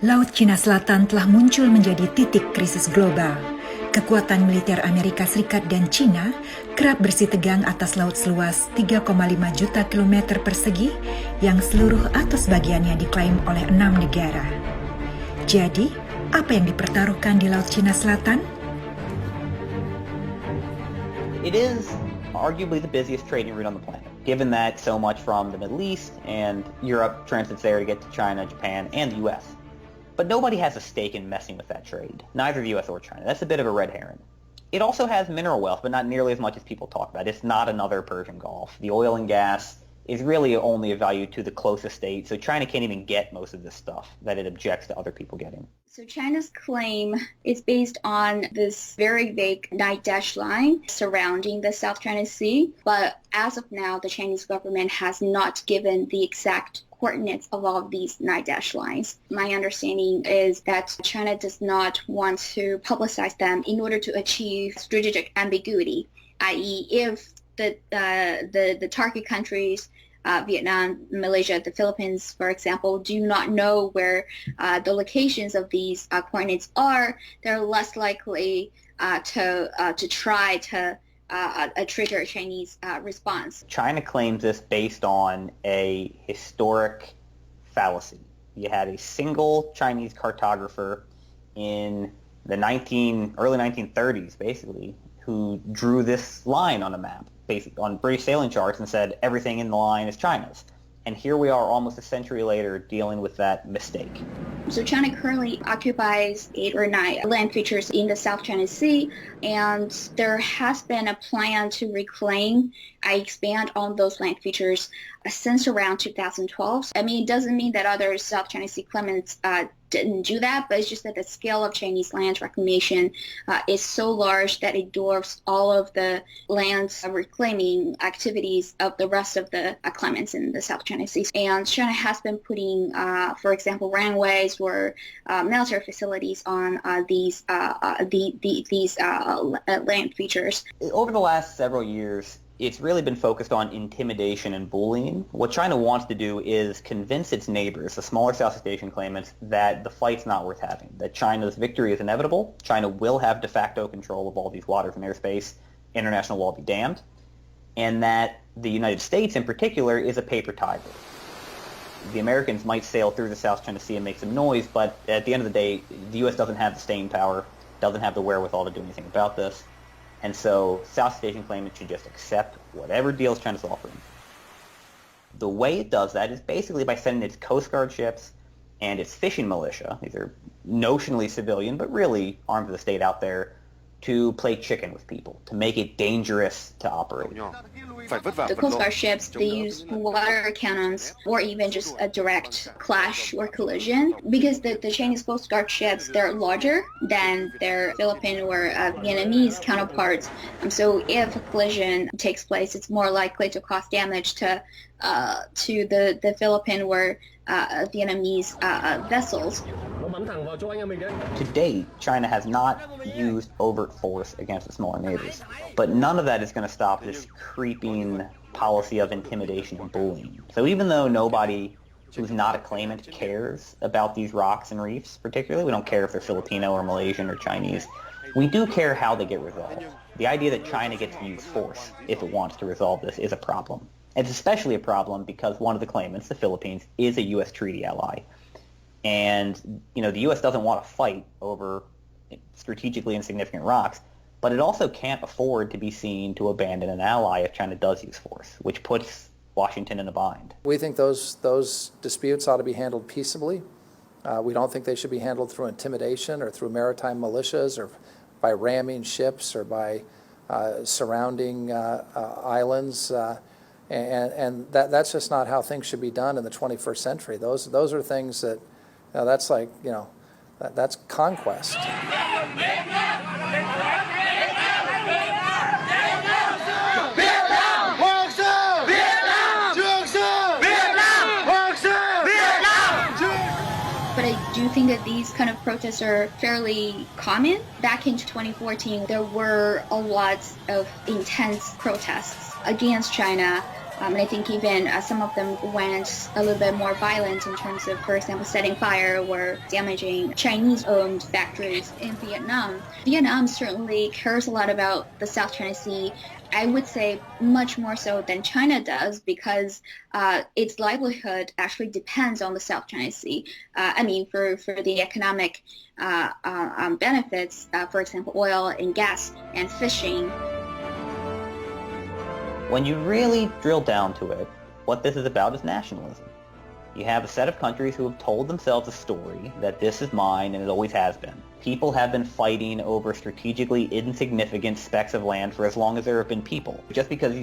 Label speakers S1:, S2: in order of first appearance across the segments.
S1: Laut Cina Selatan telah muncul menjadi titik krisis global. Kekuatan militer Amerika Serikat dan China kerap bersitegang atas laut seluas 3,5 juta kilometer persegi yang seluruh atau sebagiannya diklaim oleh 6 negara. Jadi, apa yang dipertaruhkan di Laut Cina Selatan?
S2: It is arguably the busiest trading route on the planet, given that so much from the Middle East and Europe transits there to get to China, Japan, and the U.S. But nobody has a stake in messing with that trade, neither the U.S. or China. That's a bit of a red herring. It also has mineral wealth, but not nearly as much as people talk about. It's not another Persian Gulf. The oil and gas is really only of value to the closest state, so China can't even get most of this stuff that it objects to other people getting.
S3: So China's claim is based on this very vague night dash line surrounding the South China Sea, but as of now, the Chinese government has not given the exact coordinates of all of these night dash lines. My understanding is that China does not want to publicize them in order to achieve strategic ambiguity, i.e. if the target countries, Vietnam, Malaysia, the Philippines, for example, do not know where the locations of these coordinates are, they're less likely to try to trigger a Chinese response.
S2: China claims this based on a historic fallacy. You had a single Chinese cartographer in the early 1930s, basically, who drew this line on a map, basically on British sailing charts, and said everything in the line is China's. And here we are almost a century later dealing with that mistake.
S3: So China currently occupies 8 or 9 land features in the South China Sea, and there has been a plan to reclaim, expand on those land features since around 2012. I mean, it doesn't mean that other South China Sea claimants didn't do that, but it's just that the scale of Chinese land reclamation is so large that it dwarfs all of the land reclaiming activities of the rest of the claimants in the South China Sea. And China has been putting, for example, runways or military facilities on these land features.
S2: Over the last several years, it's really been focused on intimidation and bullying. What China wants to do is convince its neighbors, the smaller Southeast Asian claimants, that the fight's not worth having, that China's victory is inevitable, China will have de facto control of all these waters and airspace, international law be damned, and that the United States in particular is a paper tiger. The Americans might sail through the South China Sea and make some noise, but at the end of the day, the U.S. doesn't have the staying power, doesn't have the wherewithal to do anything about this. And so Southeast Asian claimants should just accept whatever deals China's offering. The way it does that is basically by sending its Coast Guard ships and its fishing militia, these are notionally civilian but really armed to the state out there, to play chicken with people, to make it dangerous to operate.
S3: The Coast Guard ships, they use water cannons or even just a direct clash or collision because the Chinese Coast Guard ships, they're larger than their Philippine or Vietnamese counterparts. So if a collision takes place, it's more likely to cause damage to the Philippine or Vietnamese vessels.
S2: To date, China has not used overt force against its smaller neighbors, but none of that is going to stop this creeping policy of intimidation and bullying. So even though nobody who's not a claimant cares about these rocks and reefs particularly, we don't care if they're Filipino or Malaysian or Chinese, we do care how they get resolved. The idea that China gets to use force if it wants to resolve this is a problem. It's especially a problem because one of the claimants, the Philippines, is a U.S. treaty ally. And, the U.S. doesn't want to fight over strategically insignificant rocks, but it also can't afford to be seen to abandon an ally if China does use force, which puts Washington in a bind.
S4: We think those disputes ought to be handled peaceably. We don't think they should be handled through intimidation or through maritime militias or by ramming ships or by surrounding islands. And that's just not how things should be done in the 21st century. Those are things that, that's like, that's conquest.
S3: But I do think that these kind of protests are fairly common. Back in 2014, there were a lot of intense protests against China And I think even some of them went a little bit more violent in terms of, for example, setting fire or damaging Chinese-owned factories in Vietnam. Vietnam certainly cares a lot about the South China Sea. I would say much more so than China does because its livelihood actually depends on the South China Sea. For the economic benefits, for example, oil and gas and fishing.
S2: When you really drill down to it, what this is about is nationalism. You have a set of countries who have told themselves a story that this is mine and it always has been. People have been fighting over strategically insignificant specks of land for as long as there have been people. Just because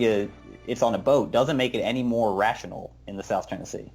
S2: it's on a boat doesn't make it any more rational in the South China Sea.